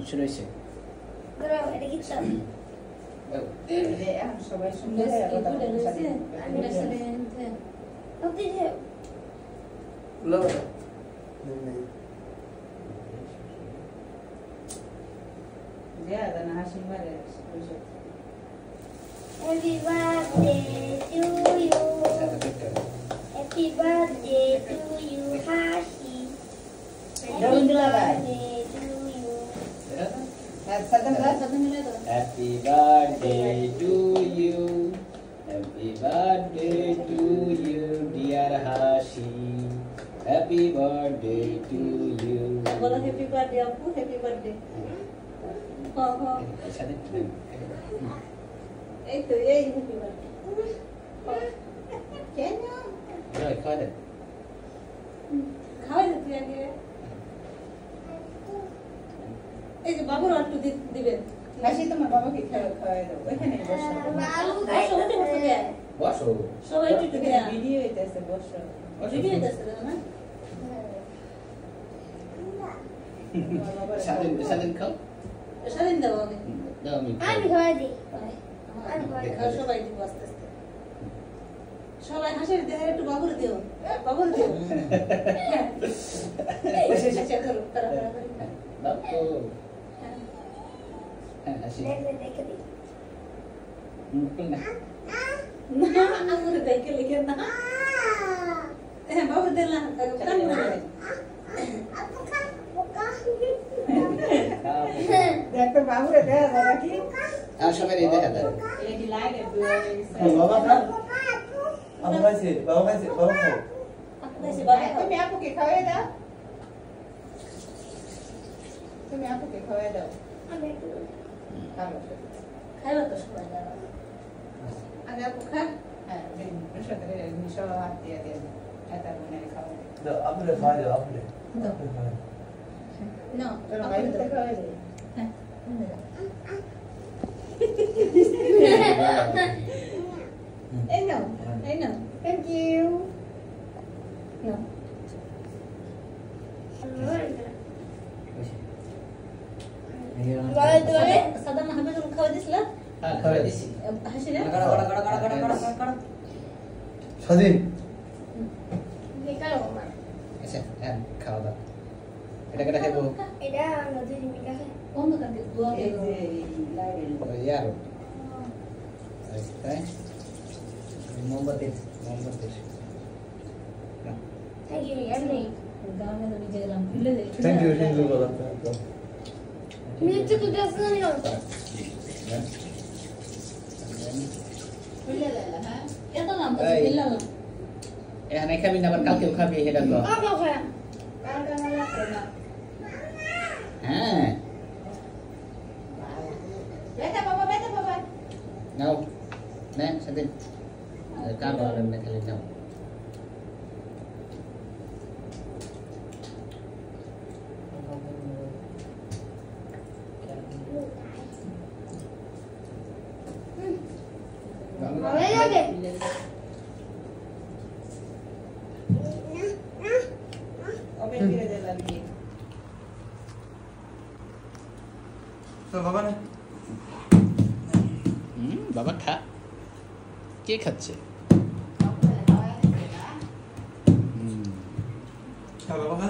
শুরু হয়েছে। এটা কি চাপ? এখন সবাই সুন্দর হয়ে কথা বলছে। ওকে যে লো ज़्यादा ना हाशिम मारे Happy birthday to you. Happy birthday to you, Hashi. Happy birthday to you. सदन Happy birthday to you. Happy birthday to you, dear Hashi. Happy birthday to you. बोलो हैप्पी बर्थडे आपको हैप्पी बर्थडे हां हां এই তো এই happy birthday কেন Rồi, coi được. খাওয়াই দিতে আগে এই যে বাবুর একটু দিবেন হাসি তোমার বাবাকে খাওয়াই দাও ওখানে বসো বসো উঠে বসো গে বসো সবাই একটু দেয়া ভিডিও হইতাছে বসো ভিডিও হইতাছে না স্বাধীন স্বাধীন খাও স্বাধীন দাও আমি দাও আমি আমি খাওয়াই দিই। সবাই দিব আস্তে আস্তে সবাই হাসির দেহে একটু বাবুর দিও বাবুর দিও করো করো দাও তো হ্যাঁ আসি দেখে দিই। মুকুল না না আমার দেখে লিখে না হ্যাঁ বাবুর দিলাম কান করে দেখ তো বাবুরে দেয়া বাবা কি আর সবাই এই দেখা দাও এই লাইনে বাবা খা বাবা খাইছে বাবা খাও তুমি আপুকে খাওয়াই দাও তুমি আপুকে খাওয়াই দাও আমি একটু খাইবা তো সবাই দাও আগে আপু খা হ্যাঁ সাথে মিশাও হাত দিয়ে দিয়ে এটা মনে খাওয়া দাও আপনি খাওয়া দাও আপনি No, aku tak kau ada. No. Thank you. No. Sadam Muhammad kau ada sila? হ্যাঁ খাওয়া দিছি Hasilnya? গড়া স্বাধীন দেখালো আমার। আচ্ছা হ্যাঁ খাওয়া দাও এটা কেটে খাবো এটা নদী জিমিকা খায়। Om kan dua kilo. ওই আর তাই মোমবাতি মোমবাতি থ্যাংক ইউ এমনি। Gawa na nabi jalan. Bila deh. Thank you বলা মিষ্টি তো দেখছ না Bila lah, ha? Ito lang, bila lang. এখানে খাবি না আবার কালকেও খাবি এটা তো কাকা খায়। Kada na. হ্যাঁ Beta baba. নাও নে স্বাধীন কার বলেন না খালি নাও ভালো লাগে। Open dire della mia. তো বাবা না বাবা খা কে খাচ্ছে বাবা খা